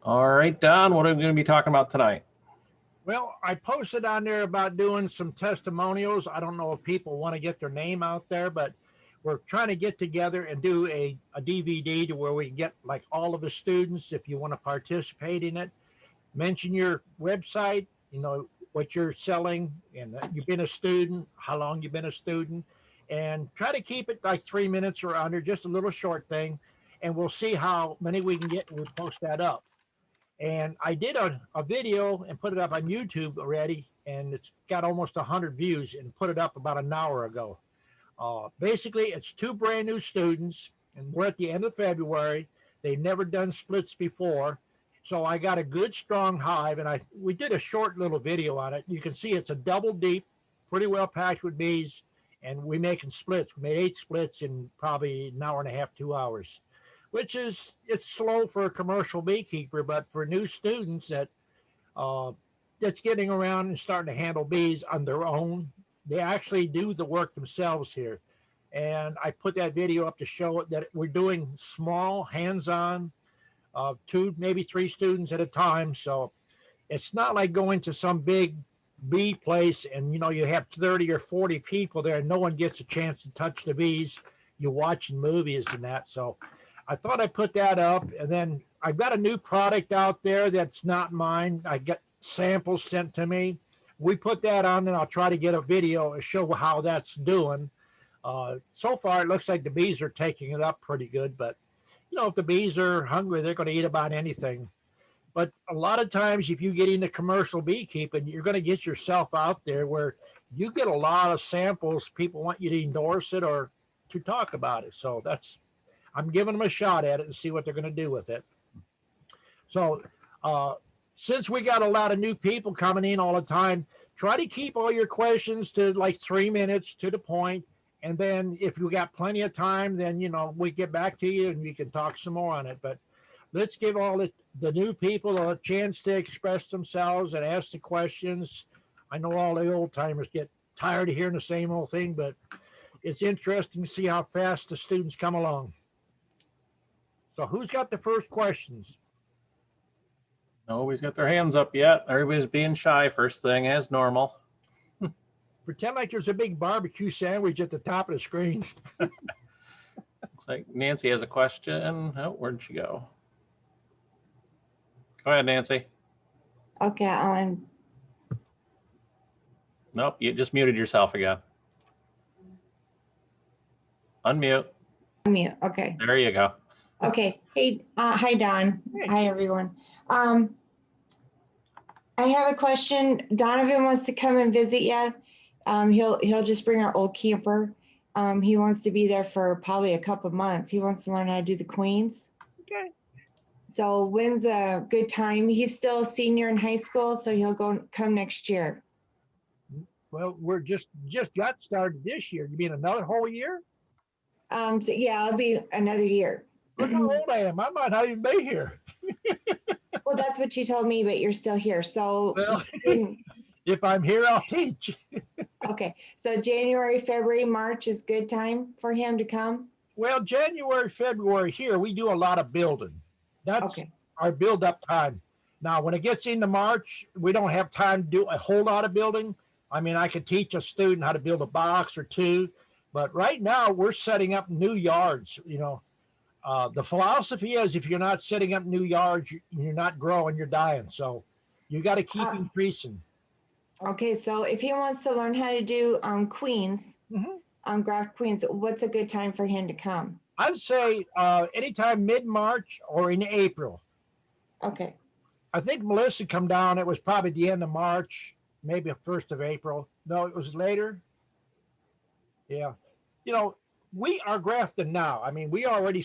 All right, Don, what are we going to be talking about tonight? Well, I posted on there about doing some testimonials. I don't know if people want to get their name out there, but we're trying to get together and do a DVD to where we can get like all of the students, if you want to participate in it, mention your website, what you're selling, and that you've been a student, how long you've been a student, and try to keep it like 3 minutes or under, just a little short thing. And we'll see how many we can get, and we'll post that up. And I did a video and put it up on YouTube already, and it's got almost 100 views and put it up about an hour ago. Basically, it's two brand new students, and we're at the end of February. They've never done splits before. So I got a good strong hive, and we did a short little video on it. You can see it's a double deep, pretty well packed with bees, and we're making splits. We made 8 splits in probably an hour and a half, 2 hours, which is, it's slow for a commercial beekeeper, but for new students that's getting around and starting to handle bees on their own, they actually do the work themselves here. And I put that video up to show that we're doing small, hands-on, 2, maybe 3 students at a time. So it's not like going to some big bee place and you have 30 or 40 people there and no one gets a chance to touch the bees. You're watching movies and that. So I thought I'd put that up. And then I've got a new product out there that's not mine. I got samples sent to me. We put that on, and I'll try to get a video to show how that's doing. So far, it looks like the bees are taking it up pretty good. But, if the bees are hungry, they're going to eat about anything. But a lot of times, if you get into commercial beekeeping, you're going to get yourself out there where you get a lot of samples. People want you to endorse it or to talk about it. So I'm giving them a shot at it and see what they're going to do with it. So since we got a lot of new people coming in all the time, try to keep all your questions to like 3 minutes to the point. And then if you got plenty of time, then, we get back to you and we can talk some more on it. But let's give all the new people a chance to express themselves and ask the questions. I know all the old timers get tired of hearing the same old thing, but it's interesting to see how fast the students come along. So who's got the first questions? Nobody's got their hands up yet. Everybody's being shy first thing as normal. Pretend like there's a big barbecue sandwich at the top of the screen. Looks like Nancy has a question. Oh, where'd she go? Go ahead, Nancy. Okay, Nope, you just muted yourself again. Unmute. Unmute. Okay. There you go. Okay. Hey, hi, Don. Hey. Hi, everyone. I have a question. Donovan wants to come and visit you. He'll just bring our old camper. He wants to be there for probably a couple months. He wants to learn how to do the queens. Okay. So when's a good time? He's still a senior in high school, so he'll come next year. Well, we're just got started this year. You mean another whole year? So yeah, it'll be another year. Look how old I am. I might not even be here. Well, that's what you told me, but you're still here. So Well, if I'm here, I'll teach. okay. So January, February, March is good time for him to come? Well, January, February here, we do a lot of building. That's Okay. our build-up time. Now, when it gets into March, we don't have time to do a whole lot of building. I mean, I could teach a student how to build a box or two, but right now we're setting up new yards. The philosophy is if you're not setting up new yards, you're not growing, you're dying. So you got to keep increasing. Okay, so if he wants to learn how to do queens, graft queens, what's a good time for him to come? I'd say anytime mid-March or in April. Okay. I think Melissa come down. It was probably the end of March, maybe the 1st of April. No, it was later. Yeah. We are grafting now. I mean, we already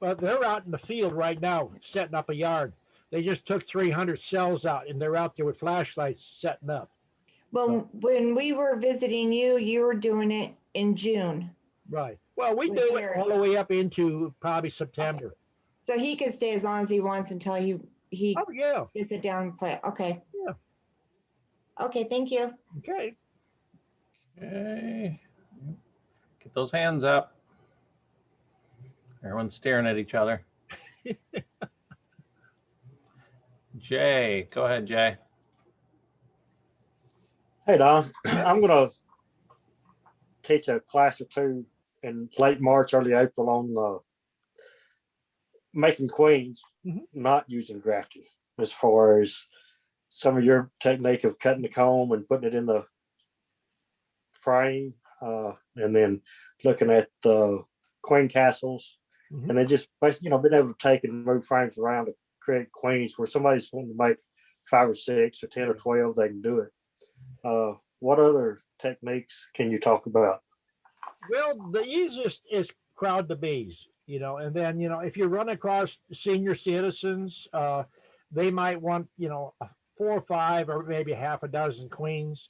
they're out in the field right now setting up a yard. They just took 300 cells out and they're out there with flashlights setting up. Well, when we were visiting you, you were doing it in June. Right. Well, we do it all the way up into probably September. Okay. So he can stay as long as he wants until he Oh, yeah. gets it down plant. Okay. Yeah. Okay, thank you. Okay. Okay. Get those hands up. Everyone's staring at each other. Jay, go ahead, Jay. Hey, Don. I'm going to teach a class or two in late March, early April on making queens, not using grafting, as far as some of your technique of cutting the comb and putting it in the frame, and then looking at the queen castles, and then just being able to take and move frames around to create queens where somebody's wanting to make 5 or 6 or 10 or 12, they can do it. What other techniques can you talk about? Well, the easiest is crowd the bees, and then, if you run across senior citizens, they might want, 4 or 5 or maybe half a dozen queens.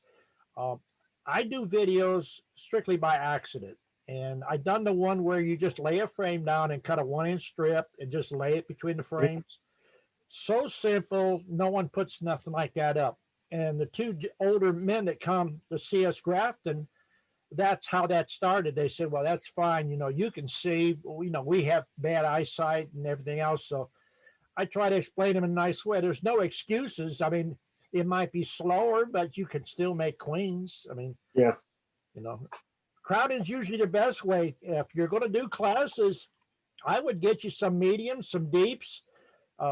I do videos strictly by accident. And I done the one where you just lay a frame down and cut a 1-inch strip and just lay it between the frames. So simple, no one puts nothing like that up. And the 2 older men that come to see us grafting, that's how that started. They said, well, that's fine. You can see, we have bad eyesight and everything else. So I try to explain them in a nice way. There's no excuses. I mean, it might be slower, but you can still make queens. I mean, yeah, crowding is usually the best way. If you're going to do classes, I would get you some mediums, some deeps,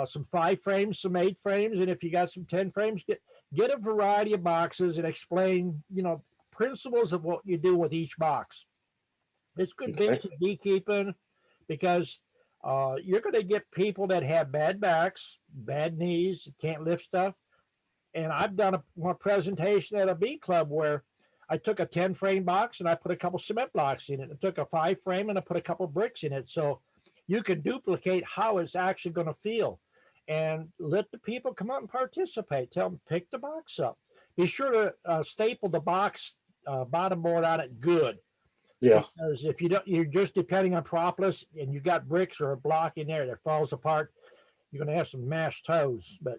some 5 frames, some 8 frames. And if you got some 10 frames, get a variety of boxes and explain, principles of what you do with each box. It's good basic beekeeping, because you're going to get people that have bad backs, bad knees, can't lift stuff. And I've done a presentation at a bee club where I took a 10 frame box and I put a couple cement blocks in it. I took a 5 frame and I put a couple bricks in it. So you can duplicate how it's actually going to feel, and let the people come out and participate. Tell them, pick the box up. Be sure to staple the box bottom board on it good. Yeah. Because if you don't, you're just depending on propolis and you got bricks or a block in there that falls apart, you're going to have some mashed toes. But,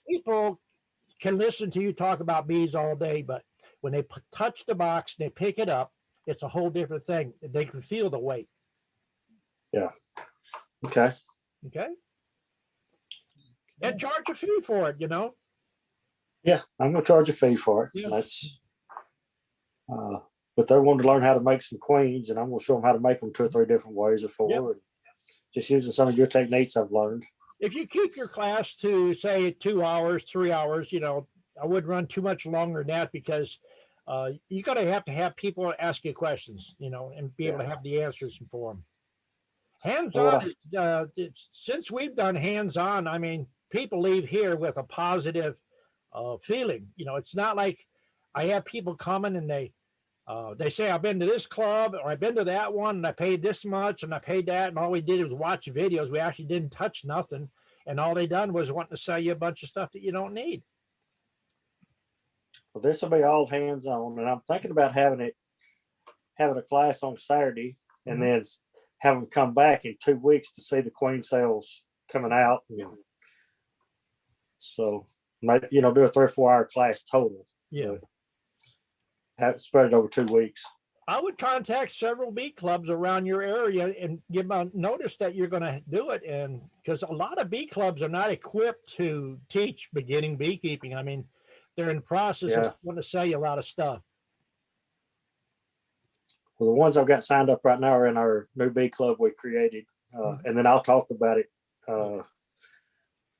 people can listen to you talk about bees all day, but when they touch the box and they pick it up, it's a whole different thing. They can feel the weight. Yeah. Okay. Okay. And charge a fee for it, Yeah, I'm going to charge a fee for it. Yeah. That's, but they want to learn how to make some queens, and I'm going to show them how to make them 2 or 3 different ways or 4. Yep. And just using some of your techniques I've learned. If you keep your class to, say, 2 hours, 3 hours, I wouldn't run too much longer than that, because you're going to have people ask you questions, and be able to have the answers for them. Hands-on, since we've done hands-on, I mean, people leave here with a positive feeling. It's not like I have people coming and they say, I've been to this club or I've been to that one and I paid this much and I paid that, and all we did was watch videos. We actually didn't touch nothing, and all they done was wanting to sell you a bunch of stuff that you don't need. Well, this will be all hands-on, and I'm thinking about having a class on Saturday, and then have them come back in 2 weeks to see the queen cells coming out. So, do a 3 or 4 hour class total. Yeah. Have it spread it over 2 weeks. I would contact several bee clubs around your area and give them notice that you're going to do it. And because a lot of bee clubs are not equipped to teach beginning beekeeping. I mean, they're in the process of wanting to sell you a lot of stuff. Well, the ones I've got signed up right now are in our new bee club we created. And then I'll talk about it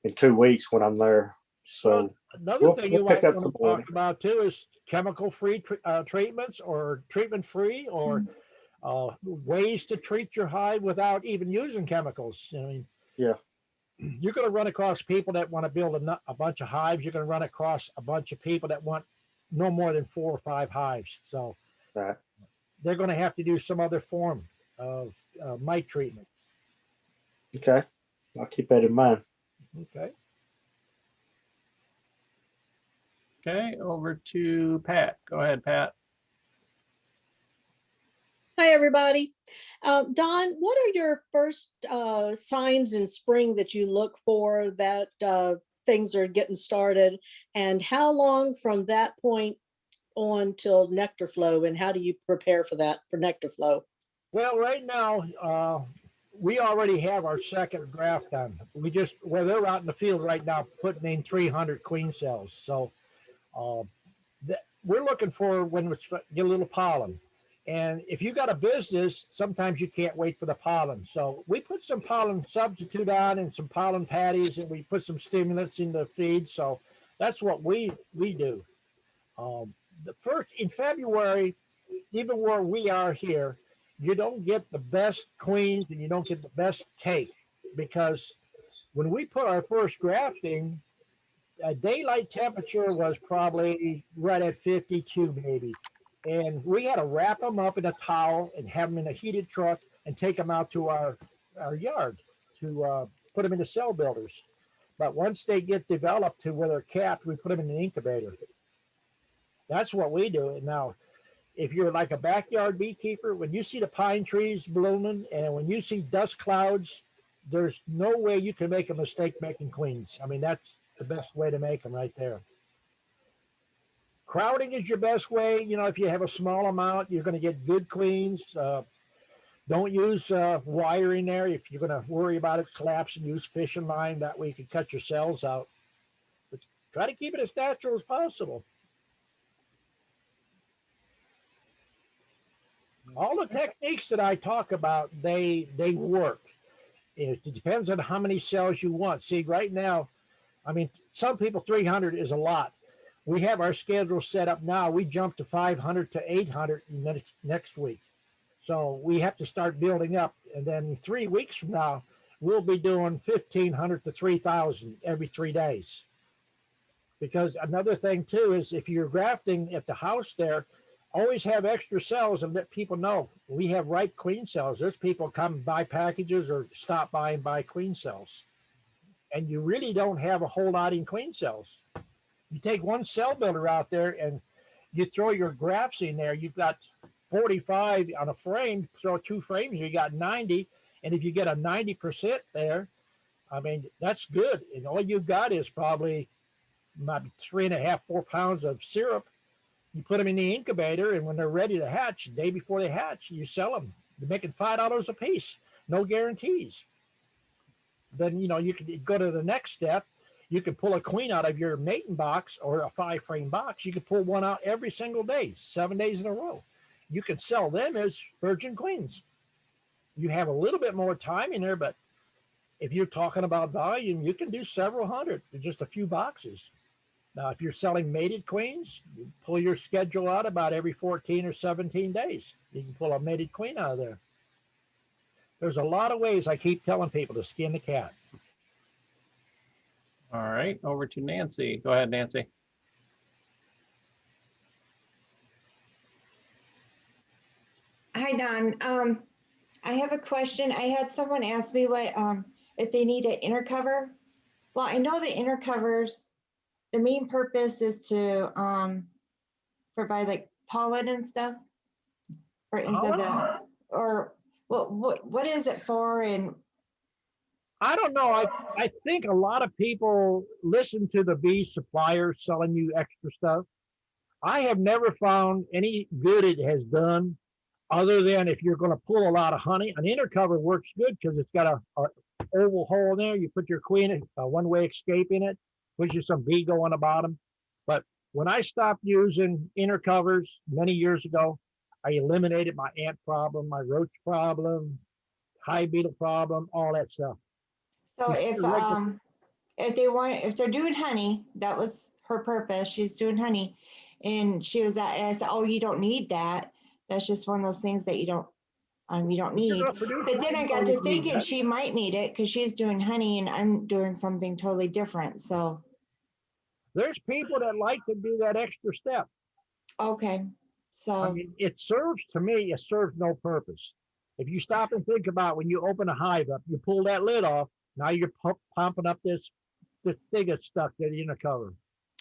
in 2 weeks when I'm there. So another thing you might want to talk about too is chemical-free treatments, or treatment-free, or ways to treat your hive without even using chemicals. I mean, you're going to run across people that want to build a bunch of hives. You're going to run across a bunch of people that want no more than 4 or 5 hives. So they're going to have to do some other form of mite treatment. Okay. I'll keep that in mind. Okay. Okay, over to Pat. Go ahead, Pat. Hi, everybody. Don, what are your first signs in spring that you look for that things are getting started? And how long from that point on till nectar flow, and how do you prepare for that, for nectar flow? Well, right now, we already have our second draft done. Well, they're out in the field right now putting in 300 queen cells. So uh, we're looking for when it's get a little pollen. And if you got a business, sometimes you can't wait for the pollen. So we put some pollen substitute on and some pollen patties, and we put some stimulants in the feed. So that's what we do. The first in February, even where we are here, you don't get the best queens and you don't get the best cake, because when we put our first grafting, daylight temperature was probably right at 52 maybe, and we had to wrap them up in a towel and have them in a heated truck and take them out to our yard to put them in the cell builders. But once they get developed to where they're capped, we put them in an incubator. That's what we do. And now, if you're like a backyard beekeeper, when you see the pine trees blooming and when you see dust clouds, there's no way you can make a mistake making queens. I mean, that's the best way to make them right there. Crowding is your best way. You know, if you have a small amount, you're going to get good queens. Don't use wire in there. If you're going to worry about it collapsing, use fishing line. That way you can cut your cells out. But try to keep it as natural as possible. All the techniques that I talk about, they work. It depends on how many cells you want. See, right now, I mean, some people 300 is a lot. We have our schedule set up now. We jump to 500 to 800 next week. So we have to start building up. And then 3 weeks from now, we'll be doing 1,500 to 3,000 every 3 days. Because another thing too is if you're grafting at the house there, always have extra cells and let people know we have ripe queen cells. There's people come buy packages or stop by and buy queen cells. And you really don't have a whole lot in queen cells. You take one cell builder out there and you throw your grafts in there. You've got 45 on a frame, throw 2 frames, you got 90. And if you get a 90% there, I mean, that's good. And all you've got is probably maybe 3.5, 4 pounds of syrup. You put them in the incubator, and when they're ready to hatch, the day before they hatch, you sell them. You're making $5 a piece, no guarantees. Then, you know, you can go to the next step. You can pull a queen out of your mating box or a 5-frame box. You can pull one out every single day, 7 days in a row. You can sell them as virgin queens. You have a little bit more time in there, but if you're talking about volume, you can do several hundred with just a few boxes. Now, if you're selling mated queens, you pull your schedule out about every 14 or 17 days. You can pull a mated queen out of there. There's a lot of ways I keep telling people to skin the cat. All right, over to Nancy. Go ahead, Nancy. Hi, Don. I have a question. I had someone ask me what if they need an inner cover. Well, I know the inner covers, the main purpose is to provide like pollen and stuff for inside the, or what is it for? And I don't know. I think a lot of people listen to the bee suppliers selling you extra stuff. I have never found any good it has done other than if you're going to pull a lot of honey. An inner cover works good because it's got a oval hole in there. You put your queen, a one-way escape in it, puts you some bee go on the bottom. But when I stopped using inner covers many years ago, I eliminated my ant problem, my roach problem, hive beetle problem, all that stuff. so if they're doing honey, that was her purpose. She's doing honey, and I said, oh, you don't need that. That's just one of those things that you don't need. But then I got to thinking she might need it because she's doing honey and I'm doing something totally different. So there's people that like to do that extra step. okay. So I mean, it serves no purpose. If you stop and think about when you open a hive up, you pull that lid off, now you're pumping up this thing that's stuck to the inner cover.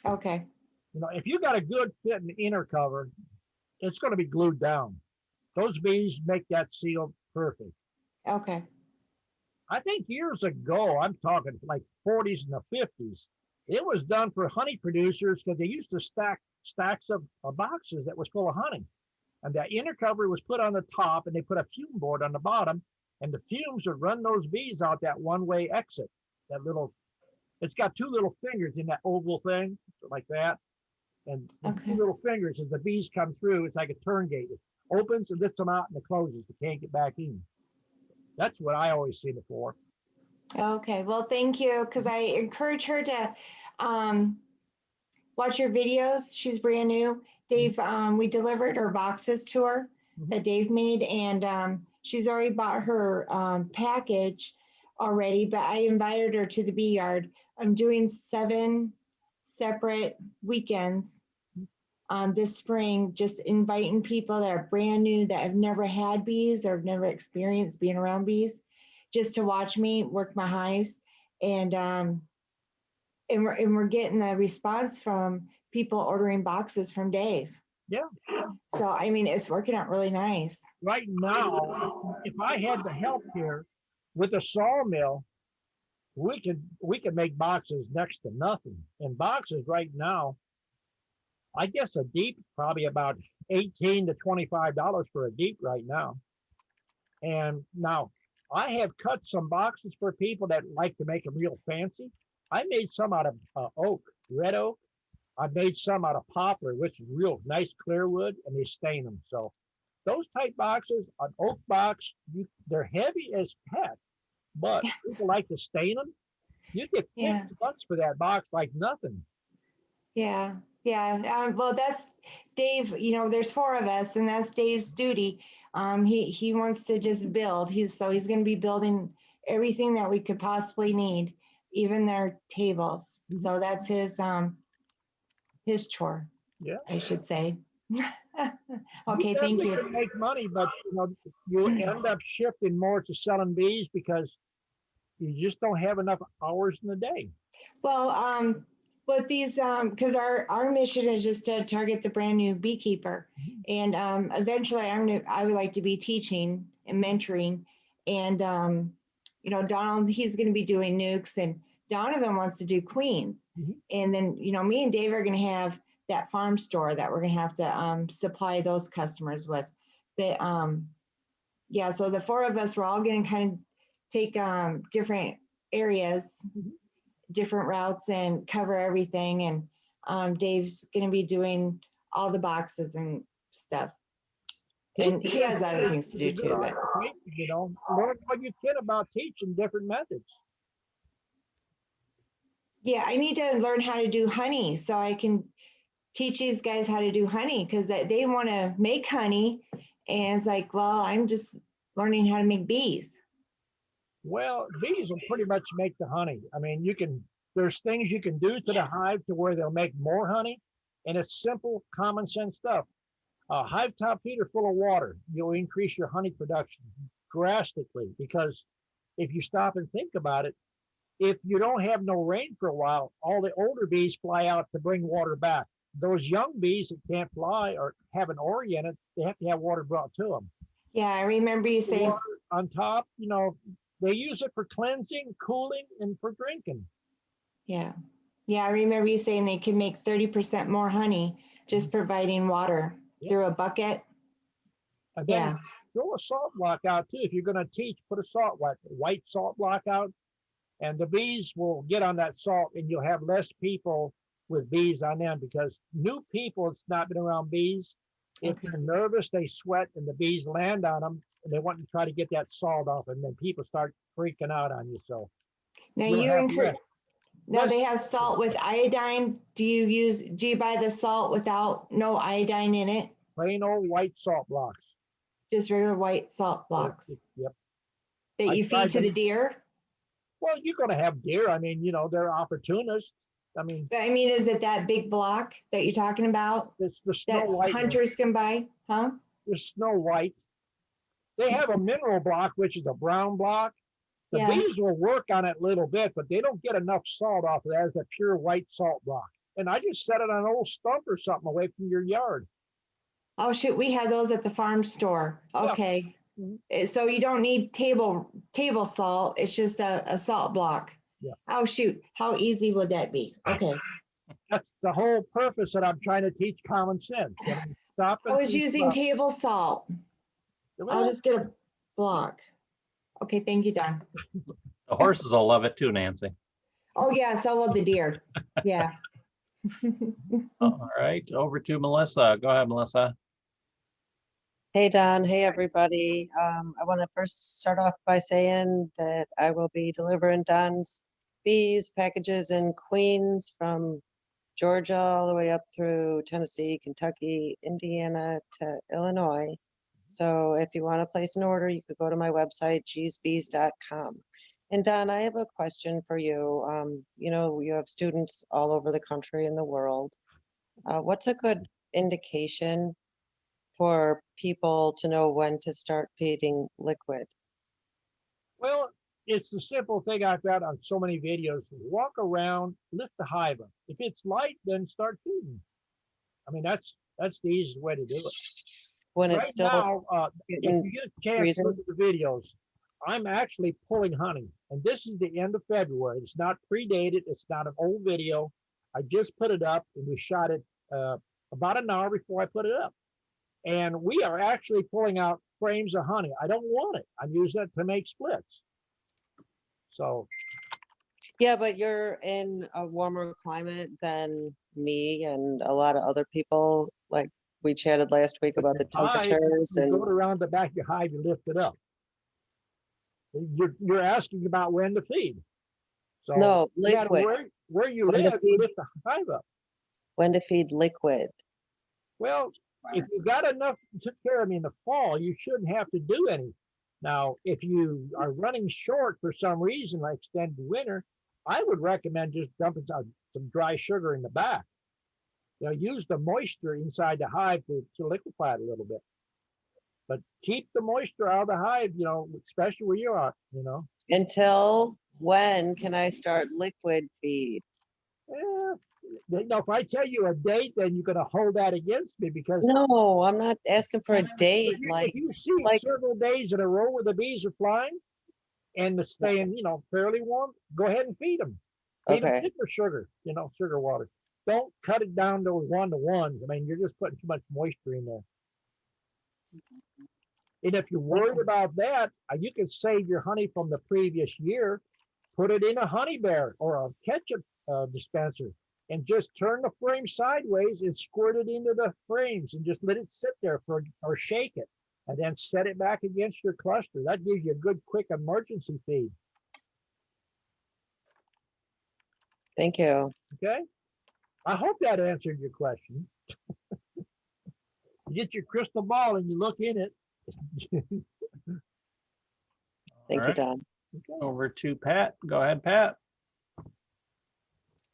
okay. You know, if you got a good fitting inner cover, it's going to be glued down. Those bees make that seal perfect. Okay. I think years ago, I'm talking like 40s and the 50s, it was done for honey producers because they used to stack stacks of boxes that was full of honey. And that inner cover was put on the top and they put a fume board on the bottom. and the fumes would run those bees out that one-way exit. That little, it's got two little fingers in that oval thing, like that. And the Okay. two little fingers, as the bees come through, it's like a turn gate. It opens and lets them out and it closes. They can't get back in. That's what I always seen it for. Okay, well, thank you, because I encourage her to watch your videos. She's brand new. Dave, we delivered her boxes to her that Dave made, and she's already bought her package already, but I invited her to the bee yard. I'm doing 7 separate weekends this spring, just inviting people that are brand new, that have never had bees or never experienced being around bees, just to watch me work my hives. And we're getting a response from people ordering boxes from Dave. Yeah. So I mean, it's working out really nice. Right now, if I had the help here with a sawmill, we could make boxes next to nothing. And boxes right now, I guess a deep probably about $18 to $25 for a deep right now. And now I have cut some boxes for people that like to make them real fancy. I made some out of oak, red oak. I made some out of poplar, which is real nice clear wood, and they stain them. So those type boxes, an oak box, they're heavy as heck, but people like to stain them. You get $50 for that box like nothing. Yeah. Well, that's Dave. You know, there's 4 of us, and that's Dave's duty. He wants to just build. He's going to be building everything that we could possibly need, even their tables. So that's his chore. Yeah, I should say. definitely Okay, thank you. can make money, but you end up shifting more to selling bees because you just don't have enough hours in the day. Well, but these, because our mission is just to target the brand new beekeeper, and eventually I would like to be teaching and mentoring, and Donald, he's going to be doing nukes, and Donovan wants to do queens, and then me and Dave are going to have that farm store that we're going to have to supply those customers with, but yeah, so the 4 of us, we're all going to kind of take different areas, different routes, and cover everything. And Dave's going to be doing all the boxes and stuff. And he has other things to do too. But Learn what you can about teaching different methods. yeah, I need to learn how to do honey so I can teach these guys how to do honey, because they want to make honey. And it's like, well, I'm just learning how to make bees. Well, bees will pretty much make the honey. I mean, there's things you can do to the hive to where they'll make more honey. And it's simple, common sense stuff. Hive top feeder full of water, you'll increase your honey production drastically, because if you stop and think about it, if you don't have no rain for a while, all the older bees fly out to bring water back. Those young bees that can't fly or haven't oriented, they have to have water brought to them. Yeah, I remember you saying on top, they use it for cleansing, cooling, and for drinking. Yeah, I remember you saying they can make 30% more honey just providing water through a bucket. And then throw a salt block out too. If you're going to teach, put a white salt block out, and the bees will get on that salt, and you'll have less people with bees on them, because new people that's not been around bees, if they're nervous, they sweat, and the bees land on them, and they want to try to get that salt off, and then people start freaking out on you. So now they have salt with iodine. Do you buy the salt without no iodine in it? Plain old white salt blocks. Just regular white salt blocks. Yep. That you feed to the deer? Well, you're going to have deer. I mean, they're opportunists. But I mean, is it that big block that you're talking about? It's the Snow that White hunters can buy, huh? The Snow White. They have a mineral block, which is a brown block. The bees will work on it a little bit, but they don't get enough salt off of that as the pure white salt block. And I just set it on an old stump or something away from your yard. Oh, shoot. We have those at the farm store. Okay. Yeah. So you don't need table salt. It's just a salt block. Yeah. Oh, shoot. How easy would that be? Okay. That's the whole purpose that I'm trying to teach common sense. I was using table salt. I'll just get a block. Okay, thank you, Don. The horses will love it too, Nancy. Oh, yeah, so will the deer. Yeah. All right, over to Melissa. Go ahead, Melissa. Hey Don, hey everybody. I want to first start off by saying that I will be delivering Don's bees packages in Queens from Georgia all the way up through Tennessee, Kentucky, Indiana to Illinois. So if you want to place an order, you could go to my website, cheesebees.com. And Don, I have a question for you. You know, you have students all over the country and the world. What's a good indication for people to know when to start feeding liquid? Well, it's the simple thing I've got on so many videos. Walk around, lift the hive up. If it's light, then start feeding. I mean, that's the easiest way to do it. When Right it's still now, if getting you get a chance to freezing? look at the videos, I'm actually pulling honey. And this is the end of February. It's not predated. It's not an old video. I just put it up and we shot it about an hour before I put it up. And we are actually pulling out frames of honey. I don't want it. I'm using it to make splits. So, Yeah, but you're in a warmer climate than me and a lot of other people. Like we chatted last week about the hive, temperatures you and go around the back of your hive, you lift it up. You're asking about when to feed. So no no matter liquid. where you When to live, you feed, lift the hive up. when to feed liquid. Well, if you got enough to care of me in the fall, you shouldn't have to do any. Now, if you are running short for some reason, like extended winter, I would recommend just dumping some dry sugar in the back. You know, use the moisture inside the hive to liquefy it a little bit. But keep the moisture out of the hive, you know, especially where you are, you know. Until when can I start liquid feed? Eh, you know, if I tell you a date, then you're going to hold that against me because No, I'm not asking for a date. if you see like several days in a row where the bees are flying and they're staying, you know, fairly warm, go ahead and feed them. Feed them okay. thicker sugar, you know, sugar water. Don't cut it down to 1-to-1. I mean, you're just putting too much moisture in there. And if you're worried about that, you can save your honey from the previous year, put it in a honey bear or a ketchup dispenser, and just turn the frame sideways and squirt it into the frames and just let it sit there or shake it and then set it back against your cluster. That gives you a good, quick emergency feed. Thank you. Okay. I hope that answered your question. You get your crystal ball and you look in it. Thank you, Don. Okay. Over to Pat. Go ahead, Pat.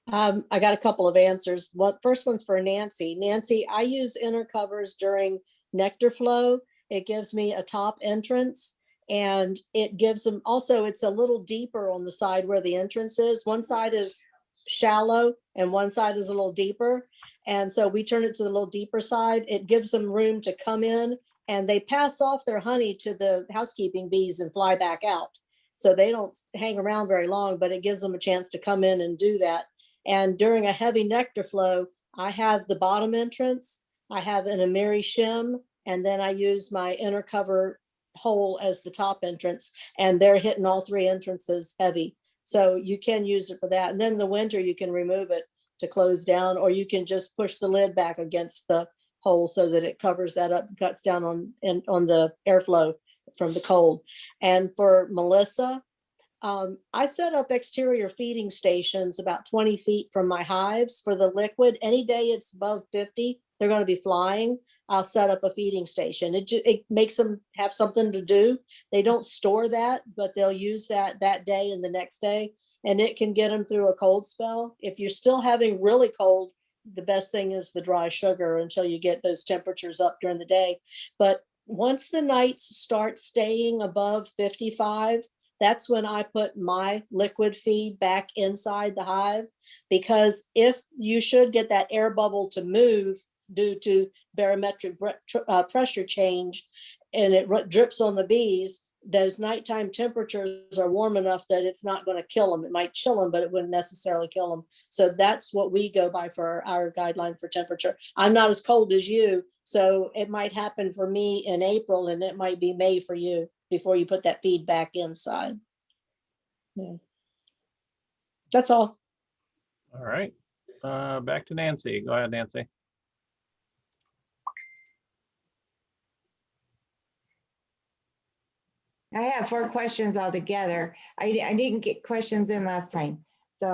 I got a couple of answers. First one's for Nancy. Nancy, I use inner covers during nectar flow. It gives me a top entrance and it gives them also, it's a little deeper on the side where the entrance is. One side is shallow and one side is a little deeper. And so we turn it to the little deeper side. It gives them room to come in and they pass off their honey to the housekeeping bees and fly back out. So they don't hang around very long, but it gives them a chance to come in and do that. And during a heavy nectar flow, I have the bottom entrance, I have an Amiri shim, and then I use my inner cover hole as the top entrance, and they're hitting all three entrances heavy. So you can use it for that. And then in the winter, you can remove it to close down, or you can just push the lid back against the hole so that it covers that up, cuts down on the airflow from the cold. And for Melissa, I set up exterior feeding stations about 20 feet from my hives for the liquid. Any day it's above 50, they're going to be flying. I'll set up a feeding station. It makes them have something to do. They don't store that, but they'll use that day and the next day, and it can get them through a cold spell. If you're still having really cold, the best thing is the dry sugar until you get those temperatures up during the day. But once the nights start staying above 55, that's when I put my liquid feed back inside the hive, because if you should get that air bubble to move due to barometric pressure change and it drips on the bees, those nighttime temperatures are warm enough that it's not going to kill them. It might chill them, but it wouldn't necessarily kill them. So that's what we go by for our guideline for temperature. I'm not as cold as you, so it might happen for me in April and it might be May for you. before you put that feed back inside. Yeah. That's all. All right. Back to Nancy. Go ahead, Nancy. I have 4 questions altogether. I didn't get questions in last time, so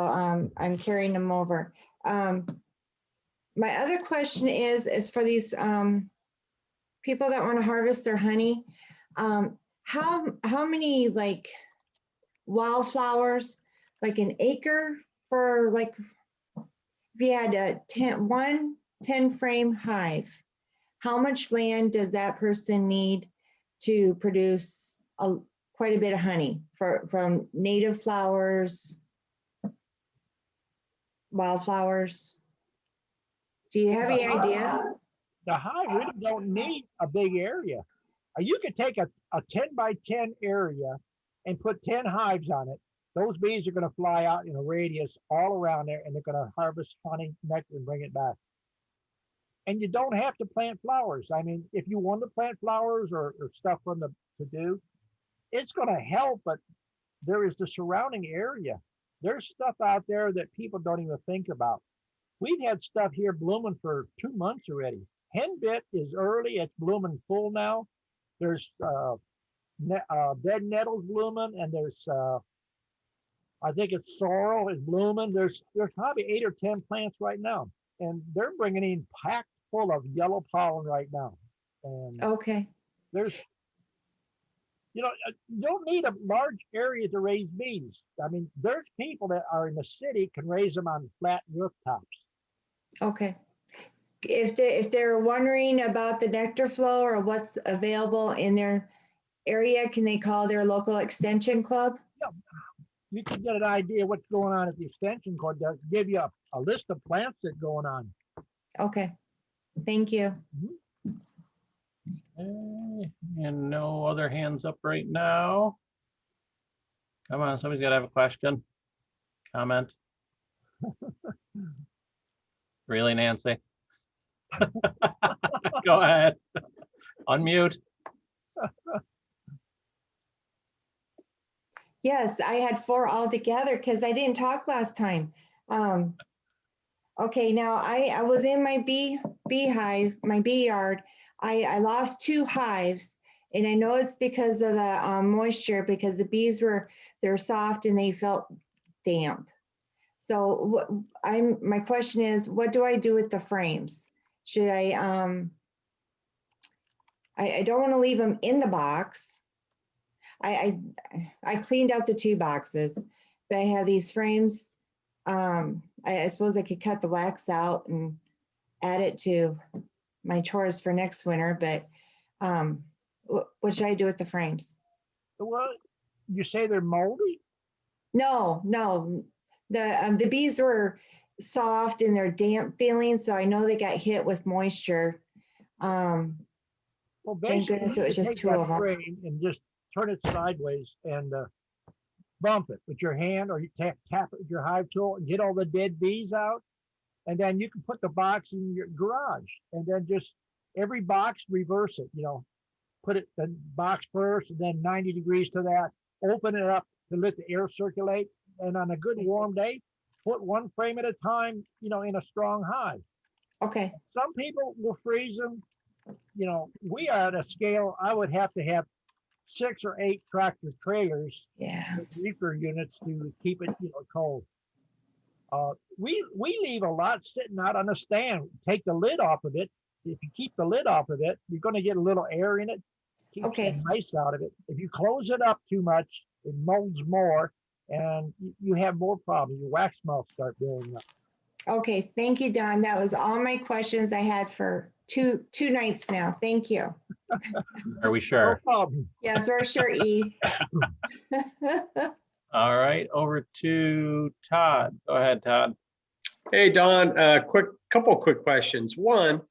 I'm carrying them over. My other question is for these people that want to harvest their honey. How many like wildflowers, like an acre for like if you had a 10 frame hive, how much land does that person need to produce quite a bit of honey from native flowers, wildflowers? Do you have any idea? The hive really don't need a big area. You could take a 10 by 10 area and put 10 hives on it. Those bees are going to fly out in a radius all around there, and they're going to harvest honey, nectar, and bring it back. And you don't have to plant flowers. I mean, if you want to plant flowers or stuff from the to do, it's going to help, but there is the surrounding area. There's stuff out there that people don't even think about. We've had stuff here blooming for 2 months already. Henbit is early, it's blooming full now. There's bed nettles blooming, and there's I think it's sorrel is blooming. There's probably 8 or 10 plants right now, and they're bringing in packed full of yellow pollen right now. And Okay. there's, you don't need a large area to raise bees. I mean, there's people that are in the city can raise them on flat rooftops. Okay. If they're wondering about the nectar flow or what's available in their area, can they call their local extension club? Yeah, you can get an idea what's going on at the extension cord. They'll give you a list of plants that are going on. Okay. Thank you. Okay, and no other hands up right now. Come on, somebody's got to have a question, comment. Really, Nancy? Go ahead. Unmute. Yes, I had 4 altogether because I didn't talk last time. Okay, now I was in my beehive, my bee yard. I lost 2 hives, and I know it's because of the moisture, because the bees they're soft and they felt damp. So my question is, what do I do with the frames? Should I don't want to leave them in the box. I cleaned out the 2 boxes, but I have these frames. I suppose I could cut the wax out and add it to my chores for next winter, but what should I do with the frames? Well, you say they're moldy? No, the bees were soft and they're damp feeling, so I know they got hit with moisture. Well, Thank basically, goodness it was you just take 2 that of them. frame and just turn it sideways and bump it with your hand, or you tap it with your hive tool and get all the dead bees out. And then you can put the box in your garage, and then just every box reverse it, put it the box first and then 90 degrees to that, open it up to let the air circulate. And on a good warm day, put 1 frame at a time, in a strong hive. Okay, Some people will freeze them. We are at a scale, I would have to have 6 or 8 tractor trailers yeah, with reefer units to keep it, cold. We leave a lot sitting out on a stand. Take the lid off of it. If you keep the lid off of it, you're going to get a little air in it. Keep Okay. some mice out of it. If you close it up too much, it molds more, and you have more problems. Your wax moths start building up. okay. Thank you, Don. That was all my questions I had for two nights now. Thank you. Are we No sure? problem. Yes, we're sure, E. All right, over to Todd. Go ahead, Todd. Hey, Don, couple quick questions. One,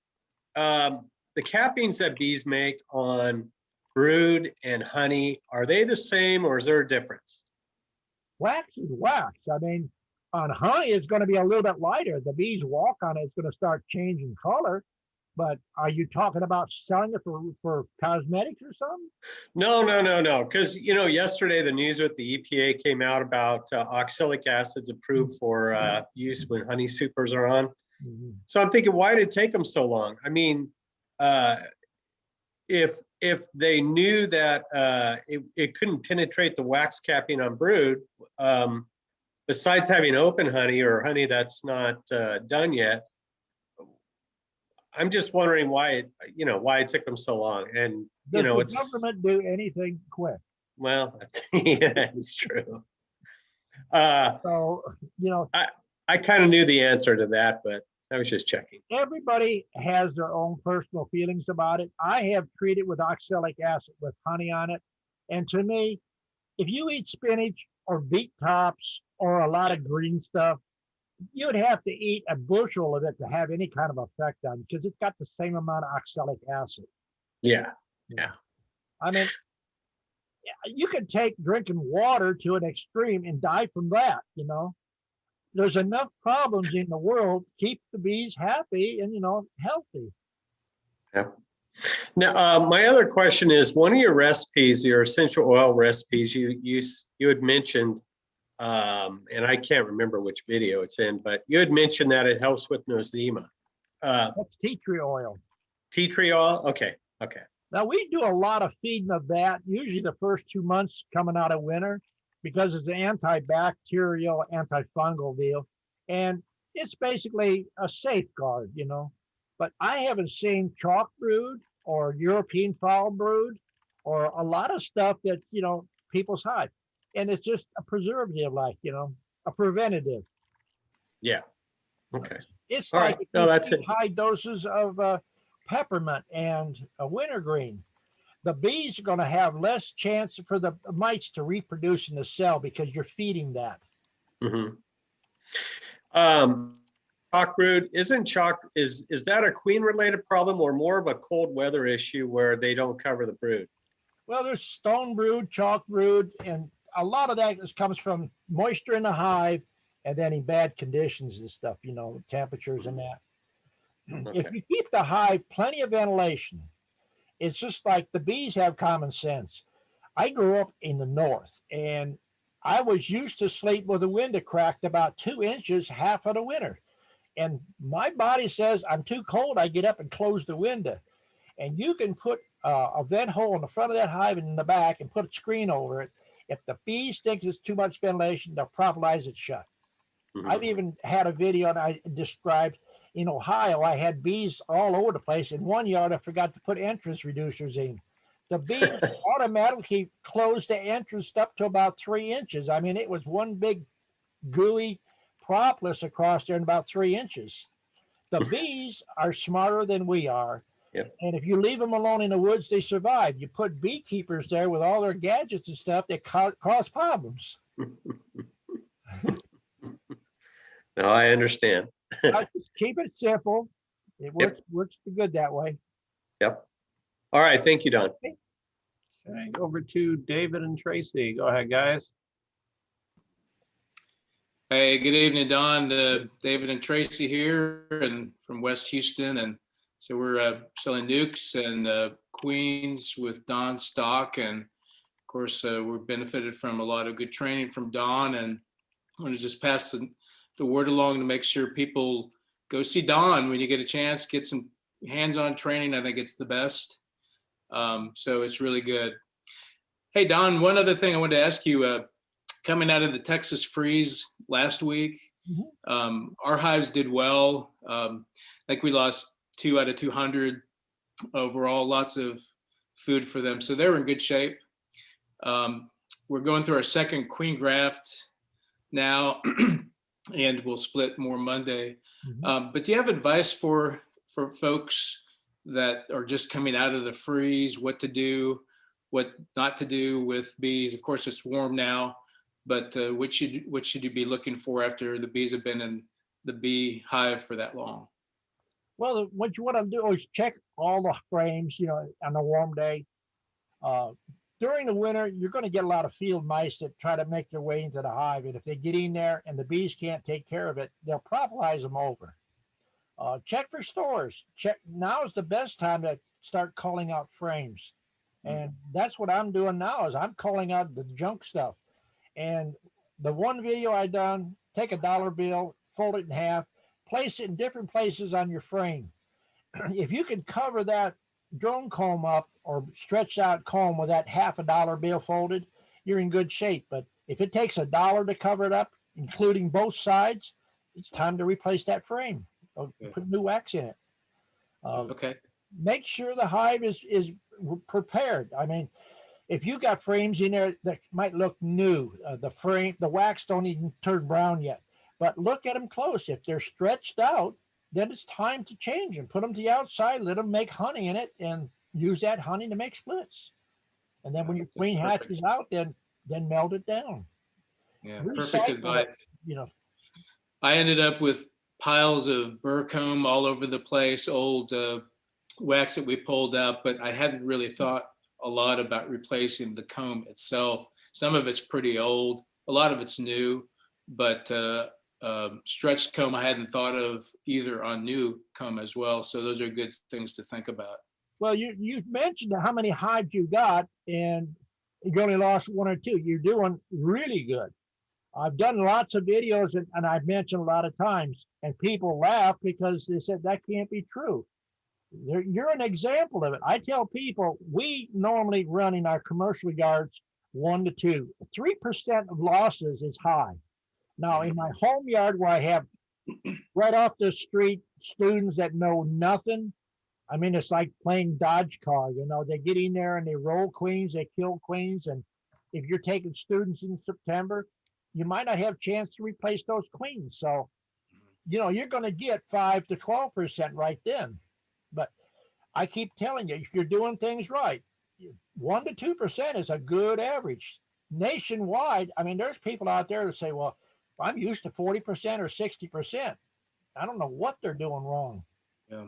the cappings that bees make on brood and honey, are they the same or is there a difference? Wax is wax. I mean, on honey, it's going to be a little bit lighter. The bees walk on it, it's going to start changing color. But are you talking about selling it for cosmetics or something? No. Because, yesterday the news with the EPA came out about oxalic acids approved for use when honey supers are on. Mhm. So I'm thinking, why did it take them so long? I mean, if they knew that it couldn't penetrate the wax capping on brood, besides having open honey or honey that's not done yet, I'm just wondering why it took them so long. And Does the it's government do anything quick? well, yeah, it's true. Uh, So, I kind of knew the answer to that, but I was just checking. everybody has their own personal feelings about it. I have treated with oxalic acid with honey on it. And to me, if you eat spinach or beet tops or a lot of green stuff, you'd have to eat a bushel of it to have any kind of effect on you because it's got the same amount of oxalic acid. Yeah. I mean, you could take drinking water to an extreme and die from that, There's enough problems in the world. Keep the bees happy and, healthy. Yeah. Now, my other question is, one of your recipes, your essential oil recipes, you had mentioned, and I can't remember which video it's in, but you had mentioned that it helps with nosema. That's tea tree oil. Tea tree oil? Okay. Now, we do a lot of feeding of that, usually the first 2 months coming out of winter, because it's an antibacterial, antifungal deal. And it's basically a safeguard, But I haven't seen chalk brood or European foul brood or a lot of stuff that, people's hive. And it's just a preservative, like, a preventative. Yeah. Okay. It's All like right. No, that's it. high doses of peppermint and wintergreen. The bees are going to have less chance for the mites to reproduce in the cell because you're feeding that. Mm-hmm. Chalk brood, is that a queen related problem or more of a cold weather issue where they don't cover the brood? Well, there's stone brood, chalk brood, and a lot of that comes from moisture in the hive and then in bad conditions and stuff, temperatures and that. Okay. If you keep the hive plenty of ventilation, it's just like the bees have common sense. I grew up in the north and I was used to sleep with the window cracked about 2 inches half of the winter. And my body says I'm too cold. I get up and close the window. And you can put a vent hole in the front of that hive and in the back and put a screen over it. If the bees think it's too much ventilation, they'll propolize it shut. Mm-hmm. I've even had a video and I described in Ohio, I had bees all over the place. In one yard, I forgot to put entrance reducers in. The bees automatically closed the entrance up to about 3 inches. I mean, it was one big gooey propolis across there in about 3 inches. The bees are smarter than we are. Yep. And if you leave them alone in the woods, they survive. You put beekeepers there with all their gadgets and stuff that cause problems. No, I understand. I just keep it simple. It works good that way. Yep. All right. Thank you, Don. Okay, over to David and Tracy. Go ahead, guys. Hey, good evening, Don. David and Tracy here, and from West Houston, and so we're selling nukes and queens with Don stock, and of course we're benefited from a lot of good training from Don, and I want to just pass the word along to make sure people go see Don when you get a chance, get some hands-on training. I think it's the best. So it's really good. Hey, Don, one other thing I wanted to ask you, coming out of the Texas freeze last week, our hives did well. I think we lost 2 out of 200 overall, lots of food for them. So they were in good shape. We're going through our second queen graft now, and we'll split more Monday. But do you have advice for folks that are just coming out of the freeze, what to do, what not to do with bees? Of course, it's warm now, but what should you be looking for after the bees have been in the bee hive for that long? Well, what you want to do is check all the frames, on a warm day. During the winter, you're going to get a lot of field mice that try to make their way into the hive. And if they get in there and the bees can't take care of it, they'll propolize them over. Check for stores. Check now is the best time to start calling out frames, and that's what I'm doing now. Is I'm calling out the junk stuff. And the one video I done, take a dollar bill, fold it in half, place it in different places on your frame. If you can cover that drone comb up or stretched out comb with that half a dollar bill folded, you're in good shape. But if it takes a dollar to cover it up, including both sides, it's time to replace that frame. Put new wax in it. Okay. Make sure the hive is prepared. I mean, if you got frames in there that might look new, the wax don't even turn brown yet, but look at them close. If they're stretched out, then it's time to change them. Put them to the outside, let them make honey in it, and use that honey to make splits. And then when your queen hatches out, then melt it down. Yeah, Recycle perfect advice. it, you know. I ended up with piles of burr comb all over the place, old wax that we pulled out, but I hadn't really thought a lot about replacing the comb itself. Some of it's pretty old, a lot of it's new, but stretched comb I hadn't thought of either on new comb as well. So those are good things to think about. Well, you mentioned how many hives you got, and you only lost one or two. You're doing really good. I've done lots of videos, and I've mentioned a lot of times, and people laugh because they said that can't be true. You're an example of it. I tell people we normally run in our commercial yards 1 to 2. 3% of losses is high. Now, in my home yard where I have right off the street students that know nothing, I mean, it's like playing dodge car. You know, they get in there and they roll queens, they kill queens. And if you're taking students in September, you might not have a chance to replace those queens. So, you know, you're going to get 5 to 12% right then. But I keep telling you, if you're doing things right, 1 to 2% is a good average. Nationwide, I mean, there's people out there that say, well, I'm used to 40% or 60%. I don't know what they're doing wrong. Yeah.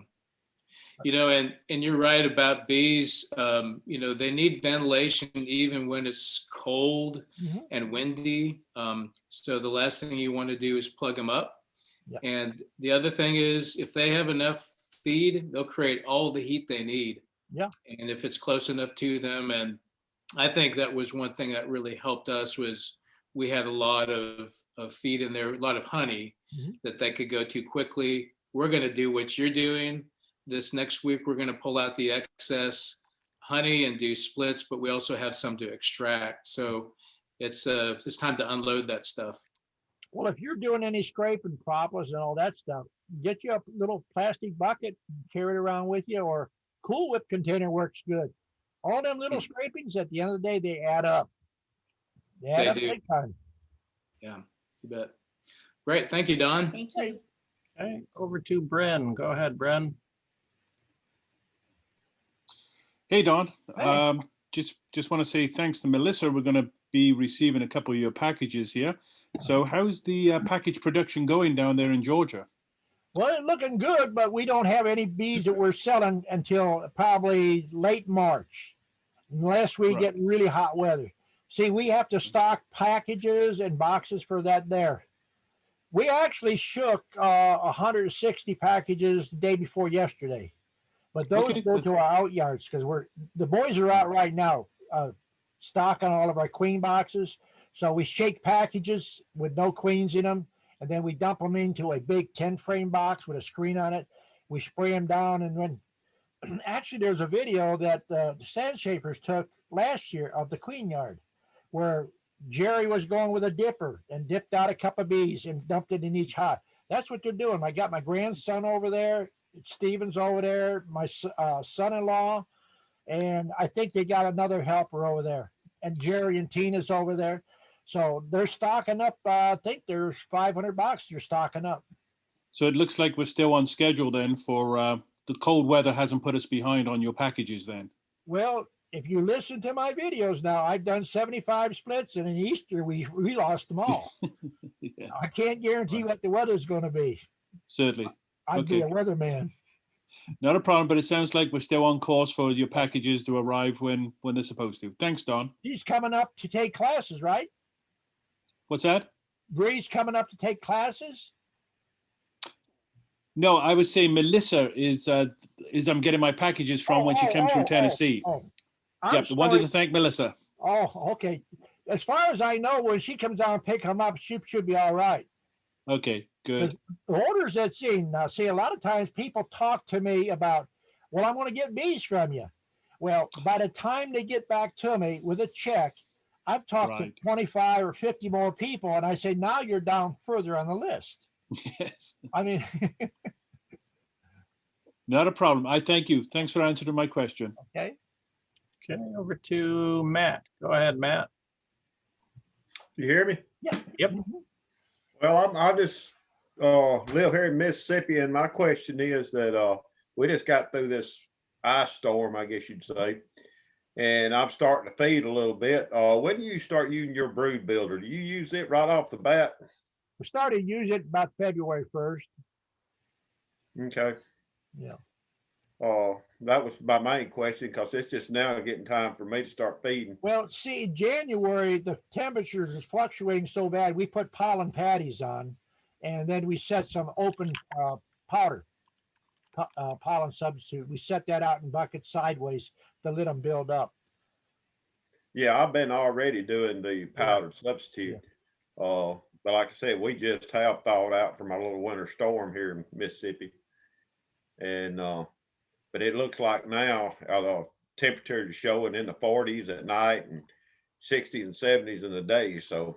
You know, and you're right about bees. You know, they need ventilation even when it's cold and windy. So the last thing you want to do is plug them up. Yep. And the other thing is, if they have enough feed, they'll create all the heat they need. Yeah. And if it's close enough to them, and I think that was one thing that really helped us was we had a lot of feed in there, a lot of honey that they could go to quickly. We're going to do what you're doing. This next week, we're going to pull out the excess honey and do splits, but we also have some to extract. So it's time to unload that stuff. Well, if you're doing any scraping propolis and all that stuff, get you a little plastic bucket, carry it around with you, or Cool Whip container works good. All them little scrapings, at the end of the day, they add up. They add up big time. Yeah, you bet. Great. Thank you, Don. Thank you. Okay, over to Bren. Go ahead, Bren. Hey, Don. Hey. Just want to say thanks to Melissa. We're going to be receiving a couple of your packages here. So how's the package production going down there in Georgia? Well, it's looking good, but we don't have any bees that we're selling until probably late March, unless we get really hot weather. See, we have to stock packages and boxes for that there. We actually shook 160 packages the day before yesterday, but those go to our out yards because the boys are out right now stocking all of our queen boxes. So we shake packages with no queens in them, and then we dump them into a big 10-frame box with a screen on it. We spray them down, and when actually there's a video that the Sand Shafers took last year of the queen yard where Jerry was going with a dipper and dipped out a cup of bees and dumped it in each hive. That's what they're doing. I got my grandson over there, Steven's over there, my son-in-law, and I think they got another helper over there. And Jerry and Tina's over there. So they're stocking up. I think there's 500 boxes they're stocking up. So it looks like we're still on schedule then for the cold weather hasn't put us behind on your packages then. Well, if you listen to my videos now, I've done 75 splits, and in Easter we lost them all. Yeah. I can't guarantee what the weather's going to be. Certainly. I'd be a weatherman. Not a problem, but it sounds like we're still on course for your packages to arrive when they're supposed to. Thanks, Don. He's coming up to take classes, right? What's that? Bree's coming up to take classes? No, I was saying Melissa is I'm getting my packages from when she comes from Tennessee. I'm Yep, wanted sorry. to thank Melissa. Oh, okay. As far as I know, when she comes down and pick them up, she should be all right. Okay, good. The orders that's in now, see, a lot of times people talk to me about, well, I'm going to get bees from you. Well, by the time they get back to me with a check, I've talked Right. to 25 or 50 more people, and I say, now you're down further on the list. Yes, I mean, not a problem. I thank you. Thanks for answering my question. okay. Okay, over to Matt. Go ahead, Matt. You hear me? Yeah. Yep. Mhm. Well, I just live here in Mississippi, and my question is that we just got through this ice storm, I guess you'd say, and I'm starting to feed a little bit. When do you start using your brood builder? Do you use it right off the bat? We started using it about February 1st. Okay. Yeah. That was my main question because it's just now getting time for me to start feeding. Well, see, in January, the temperatures is fluctuating so bad, we put pollen patties on, and then we set some open powder, pollen substitute. We set that out in buckets sideways to let them build up. Yeah, I've been already doing the powder substitute. But like I said, we just have thawed out from a little winter storm here in Mississippi. And but it looks like now the temperatures are showing in the 40s at night and 60s and 70s in the day. So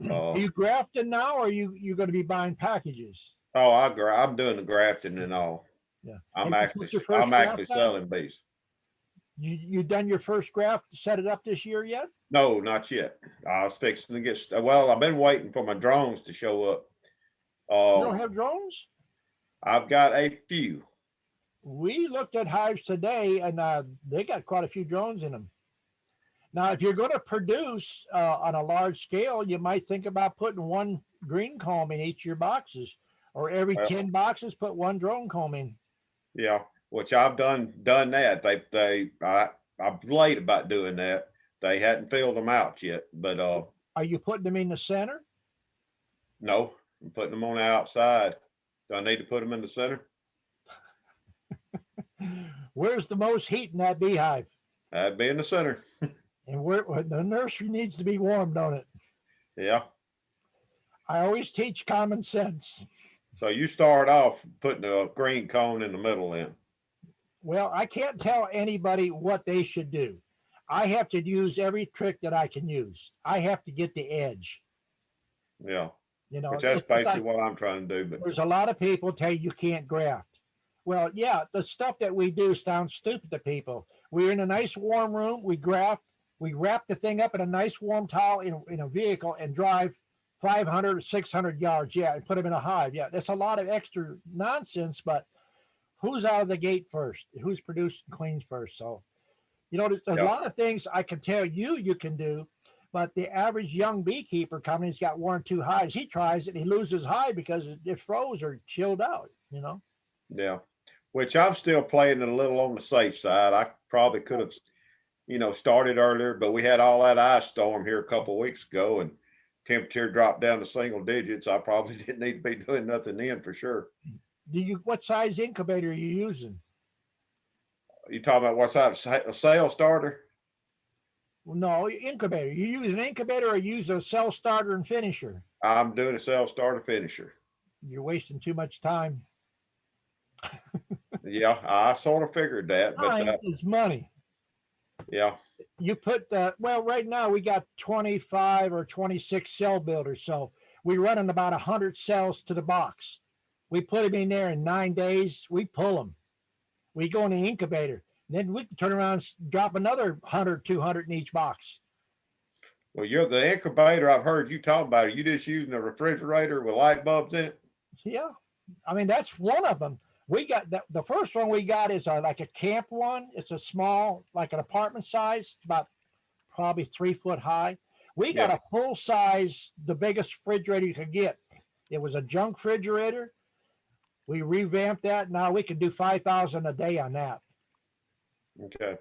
Are you grafting now, or are you going to be buying packages? I'm doing the grafting and all. Yeah. I'm Have you put your first actually graft on? selling bees. You done your first graft, set it up this year yet? No, not yet. I was fixing to get, well, I've been waiting for my drones to show up. You don't have drones? I've got a few. We looked at hives today, and they got quite a few drones in them. Now, if you're going to produce on a large scale, you might think about putting one green comb in each of your boxes, or every Well, 10 boxes, put one drone comb in. Yeah, which I've done that. I'm late about doing that. They hadn't filled them out yet, but Are you putting them in the center? no, I'm putting them on the outside. Do I need to put them in the center? Where's the most heat in that beehive? That'd be in the center. And where the nursery needs to be warm, don't it? Yeah. I always teach common sense. So you start off putting a green cone in the middle then. Well, I can't tell anybody what they should do. I have to use every trick that I can use. I have to get the edge. Yeah. You know, Which that's it's like- basically what I'm trying to do. But there's a lot of people tell you can't graft. Well, yeah, the stuff that we do sounds stupid to people. We're in a nice warm room, we graft, we wrap the thing up in a nice warm towel in a vehicle and drive 500, 600 yards. Yeah, and put them in a hive. Yeah, that's a lot of extra nonsense, but who's out of the gate first? Who's producing queens first? So, you know, there's a lot of things I can tell you can do, but the average young beekeeper coming, he's got 1 or 2 hives. He tries it, and he loses hive because it froze or chilled out, you know? yeah, which I'm still playing it a little on the safe side. I probably could have, started earlier, but we had all that ice storm here a couple of weeks ago and temperature dropped down to single digits. I probably didn't need to be doing nothing then for sure. What size incubator are you using? You talking about what size, a cell starter? No, incubator. You use an incubator or use a cell starter and finisher? I'm doing a cell starter finisher. You're wasting too much time. Yeah, I sort of figured that, but Time is money. yeah, You put well, right now we got 25 or 26 cell builders, so we're running about 100 cells to the box. We put them in there in 9 days. We pull them. We go in the incubator. Then we can turn around and drop another 100, 200 in each box. well, you're the incubator. I've heard you talk about it. You just using a refrigerator with light bulbs in it? Yeah, I mean that's one of them. We got the first one we got is like a camp one. It's a small, like an apartment size, it's about probably 3 foot high. We got a full size, the biggest refrigerator you could get. It was a junk refrigerator. We revamped that. Now we can do 5,000 a day on that. Okay.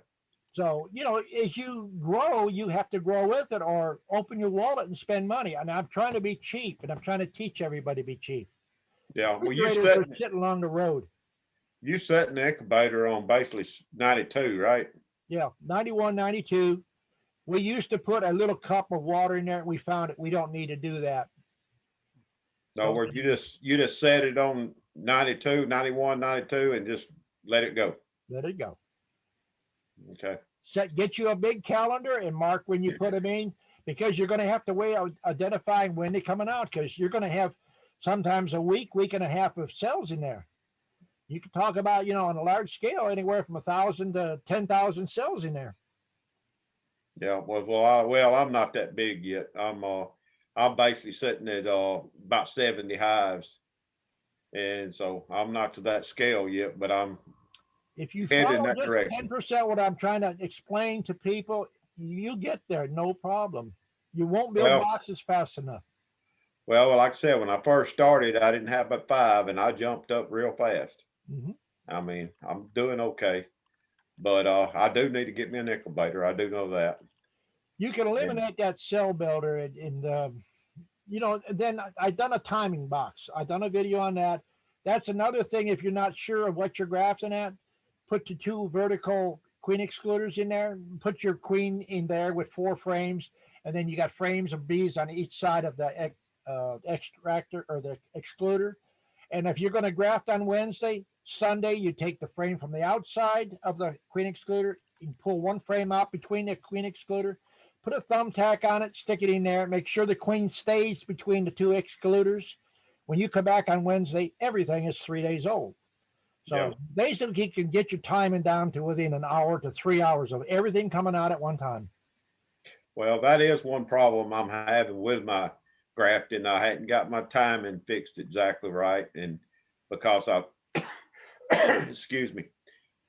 So, you know, as you grow, you have to grow with it or open your wallet and spend money. And I'm trying to be cheap, and I'm trying to teach everybody to be cheap. Yeah, well, Refrigerators are sitting along the road. you setting the incubator on basically 92, right? Yeah, 91, 92. We used to put a little cup of water in there, and we found that we don't need to do that. No, where you just set it on 92, 91, 92, and just let it go. Let it go. Okay. Get you a big calendar and mark when you put them in, because you're going to have to wait identifying when they're coming out, because you're going to have sometimes a week and a half of cells in there. You can talk about, on a large scale, anywhere from 1,000 to 10,000 cells in there. Yeah, well, I'm not that big yet. I'm basically sitting at about 70 hives, and so I'm not to that scale yet. But I'm If you headed in follow that just direction. 10% what I'm trying to explain to people, you get there, no problem. You won't build Well, boxes fast enough. well, like I said, when I first started, I didn't have but 5, and I jumped up real fast. Mhm. I mean, I'm doing okay, but I do need to get me an incubator. I do know that. You can eliminate that cell builder, then I've done a timing box. I've done a video on that. That's another thing. If you're not sure of what you're grafting at, put your 2 vertical queen excluders in there. Put your queen in there with 4 frames, and then you got frames of bees on each side of the extractor or the excluder. And if you're going to graft on Wednesday, Sunday, you take the frame from the outside of the queen excluder, you pull 1 frame out between the queen excluder, put a thumbtack on it, stick it in there, make sure the queen stays between the 2 excluders. When you come back on Wednesday, everything is 3 days old. So Yeah. basically, you can get your timing down to within an hour to 3 hours of everything coming out at one time. Well, that is one problem I'm having with my grafting. I hadn't got my timing fixed exactly right, and because I, excuse me,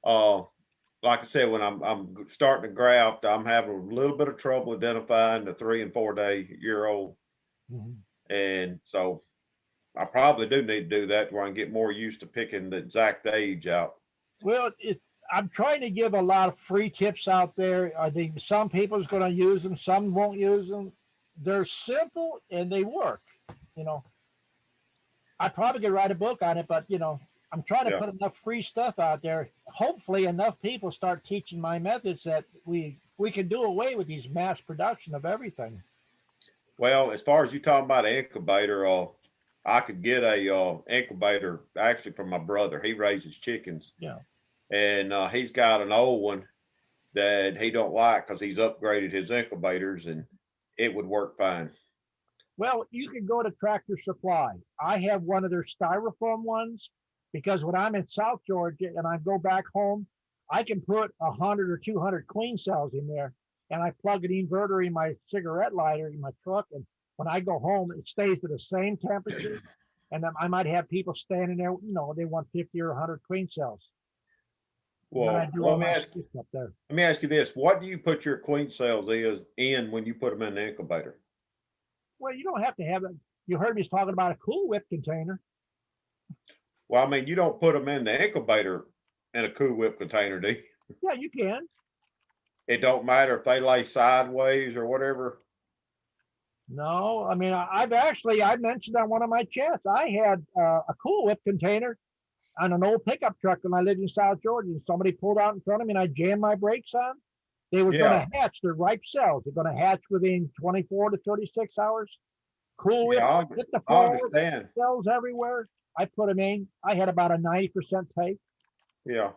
like I said, when I'm starting to graft, I'm having a little bit of trouble identifying the 3 and 4 year old, Mhm. and so I probably do need to do that where I can get more used to picking the exact age out. Well, I'm trying to give a lot of free tips out there. I think some people's going to use them, some won't use them. They're simple and they work. I probably could write a book on it, but I'm trying to Yeah. put enough free stuff out there. Hopefully, enough people start teaching my methods that we can do away with these mass production of everything. Well, as far as you talking about an incubator, I could get a incubator actually from my brother. He raises chickens. Yeah. And he's got an old one that he don't like because he's upgraded his incubators, and it would work fine. Well, you can go to Tractor Supply. I have one of their styrofoam ones, because when I'm in South Georgia and I go back home, I can put 100 or 200 queen cells in there, and I plug an inverter in my cigarette lighter in my truck. And when I go home, it stays at the same temperature. And then I might have people standing there, they want 50 or 100 queen cells. And then I Well, do all my stuff up there. let me ask you this: what do you put your queen cells in when you put them in the incubator? Well, you don't have to have it. You heard me talking about a Cool Whip container. Well, I mean, you don't put them in the incubator in a Cool Whip container, do you? Yeah, you can. It don't matter if they lay sideways or whatever. No, I mean, I mentioned on one of my chats, I had a Cool Whip container on an old pickup truck when I lived in South Georgia, and somebody pulled out in front of me and I jammed my brakes on. They was going to hatch. They're ripe cells. They're going to hatch within 24 to 36 hours. Cool Whip, Yeah, hit the I floor, understand. cells everywhere. I put them in. I had about a 90% take. Yeah,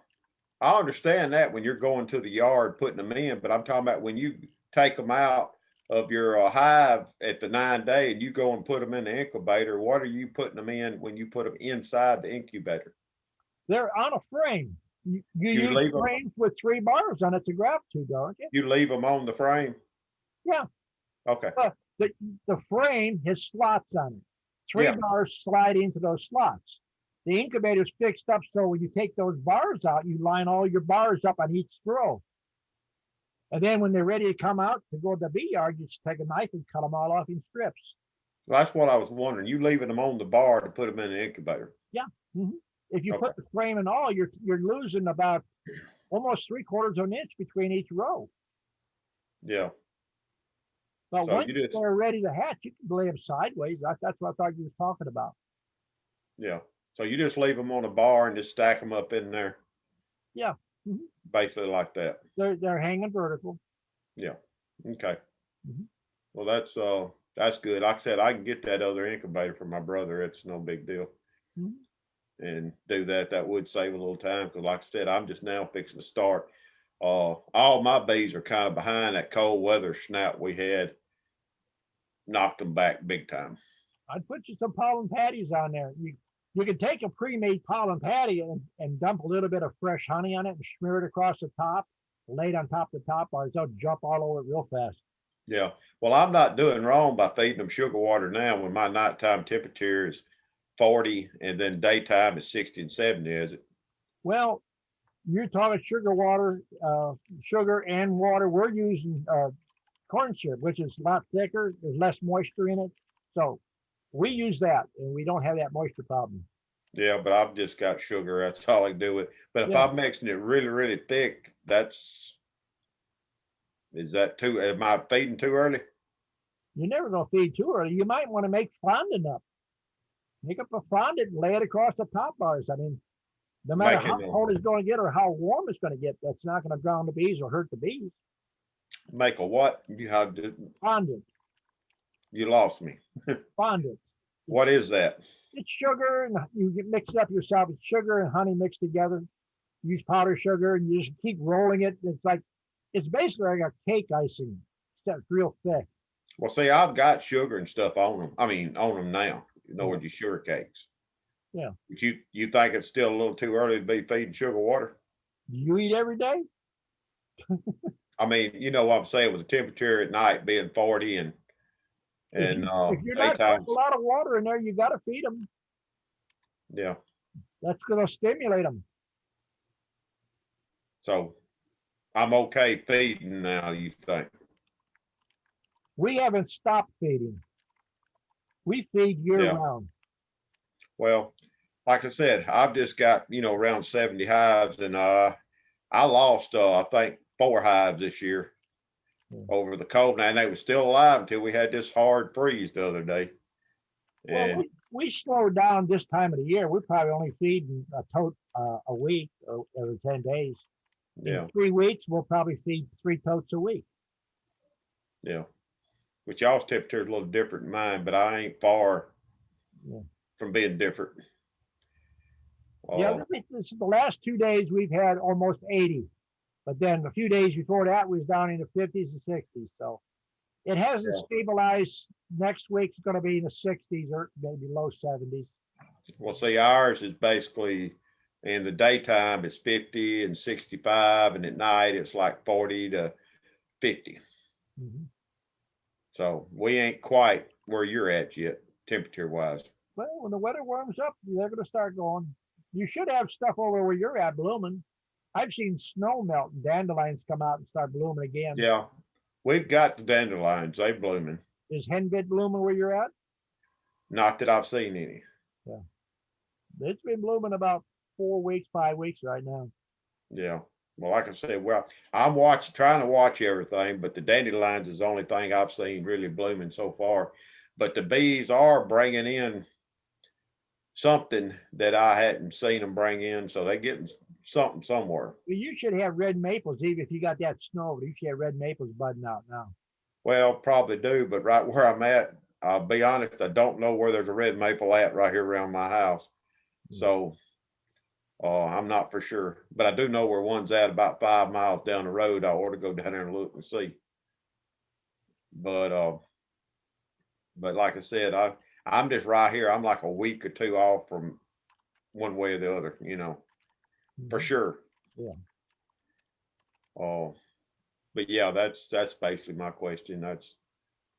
I understand that when you're going to the yard putting them in, but I'm talking about when you take them out of your hive at the 9 day and you go and put them in the incubator. What are you putting them in when you put them inside the incubator? They're on a frame. You You use leave them. frames with 3 bars on it to graft to, don't you? You leave them on the frame. Yeah. Okay. The frame has slots on it. 3 Yeah. bars slide into those slots. The incubator's fixed up so when you take those bars out, you line all your bars up on each throw. And then when they're ready to come out to go to the bee yard, you just take a knife and cut them all off in strips. That's what I was wondering. You leaving them on the bar to put them in the incubator? Yeah. Mm-hmm. If you Okay. put the frame and all, you're losing about almost 3/4 of an inch between each row. Yeah. But So once you just, they're ready to hatch, you can lay them sideways. That's what I thought you was talking about. Yeah. So you just leave them on a bar and just stack them up in there, Yeah. Mhm. basically like that. They're hanging vertical. Yeah. Okay. Mhm. Well, that's good. Like I said, I can get that other incubator for my brother. It's no big deal. Mhm. And do that. That would save a little time because, like I said, I'm just now fixing to start. All my bees are kind of behind. That cold weather snap we had knocked them back big time. I'd put you some pollen patties on there. You could take a pre-made pollen patty and dump a little bit of fresh honey on it and smear it across the top, lay it on top of the top bars. They'll jump all over it real fast. Yeah. Well, I'm not doing wrong by feeding them sugar water now when my nighttime temperature is 40 and then daytime is 60 and 70, is it? Well, you're talking sugar water, sugar and water. We're using corn syrup, which is a lot thicker. There's less moisture in it. So we use that and we don't have that moisture problem. Yeah, but I've just got sugar. That's all I do with. But if Yeah. I'm mixing it really, really thick, is that too, am I feeding too early? You're never going to feed too early. You might want to make fondant up. Make up a fondant and lay it across the top bars. I mean, no matter how cold it's going to get or how warm it's going to get, that's not going to drown the bees or hurt the bees. Make a what? Fondant. You lost me. Fondant. What is that? It's sugar, and you mix it up yourself. It's sugar and honey mixed together. Use powdered sugar, and you just keep rolling it. It's basically like a cake icing. It's real thick. Well, see, I've got sugar and stuff on them. I mean, on them now. In other words, your sugar cakes. Yeah. But you think it's still a little too early to be feeding sugar water? Do you eat every day? I mean, you know what I'm saying, with the temperature at night being 40 and if you're not putting a lot of water in there, you got to feed them. Yeah. That's going to stimulate them. So I'm okay feeding now, you think? We haven't stopped feeding. We feed year round. Well, like I said, I've just got, around 70 hives, and I lost, I think, 4 hives this year over the cold. And they were still alive until we had this hard freeze the other day. Well, we slowed down this time of the year. We're probably only feeding a tote a week or every 10 days. Yeah. In 3 weeks, we'll probably feed 3 totes a week. Yeah. Which y'all's temperature is a little different than mine, but I ain't far from being different. Yeah, the last 2 days we've had almost 80, but then a few days before that we was down in the 50s and 60s. So it hasn't stabilized. Next week's going to be in the 60s or maybe low 70s. Well, see, ours is basically in the daytime it's 50 and 65, and at night it's like 40 to 50. Mm-hmm. So we ain't quite where you're at yet, temperature wise. Well, when the weather warms up, they're going to start going. You should have stuff over where you're at blooming. I've seen snow melt and dandelions come out and start blooming again. Yeah, we've got the dandelions. They blooming. Is henbit blooming where you're at? Not that I've seen any. Yeah, it's been blooming about 4 weeks, 5 weeks right now. Yeah. Well, like I said, I'm trying to watch everything, but the dandelions is the only thing I've seen really blooming so far. But the bees are bringing in something that I hadn't seen them bring in, so they're getting something somewhere. Well, you should have red maples, even if you got that snow. You should have red maples budding out now. Well, probably do, but right where I'm at, I'll be honest, I don't know where there's a red maple at right here around my house. So I'm not for sure, but I do know where one's at about 5 miles down the road. I ought to go down there and look and see. But like I said, I'm just right here. I'm like a week or 2 off from one way or the other, for sure. Yeah. But yeah, that's basically my question. That's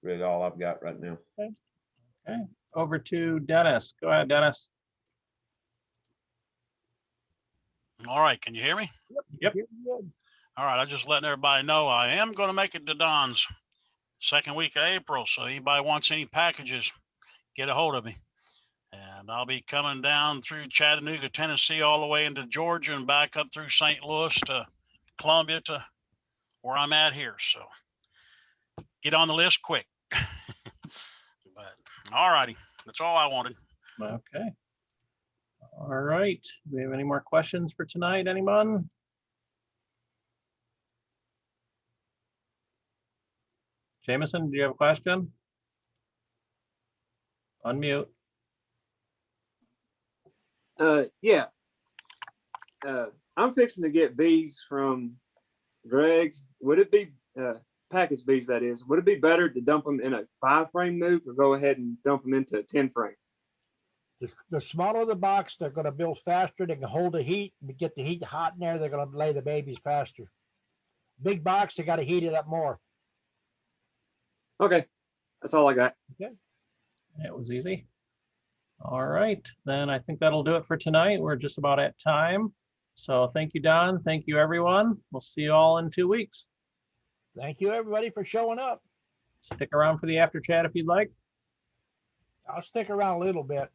really all I've got right now. Okay. Over to Dennis. Go ahead, Dennis. All right, can you hear me? Yep. All right, I'm just letting everybody know I am going to make it to Don's second week of April. So anybody wants any packages, get a hold of me. And I'll be coming down through Chattanooga, Tennessee, all the way into Georgia and back up through St. Louis to Columbia to where I'm at here. So get on the list quick. But all righty, that's all I wanted. Okay. All right. Do we have any more questions for tonight, anyone? Jameson, do you have a question? Unmute. Yeah. I'm fixing to get bees from Greg. Would it be package bees, that is? Would it be better to dump them in a 5-frame nuke or go ahead and dump them into a 10-frame? The smaller the box, they're going to build faster. They can hold the heat, get the heat hot in there. They're going to lay the babies faster. Big box, they got to heat it up more. Okay, that's all I got. It was easy. All right, then I think that'll do it for tonight. We're just about at time. So thank you, Don. Thank you, everyone. We'll see you all in 2 weeks. Thank you, everybody, for showing up. Stick around for the after chat if you'd like. I'll stick around a little bit.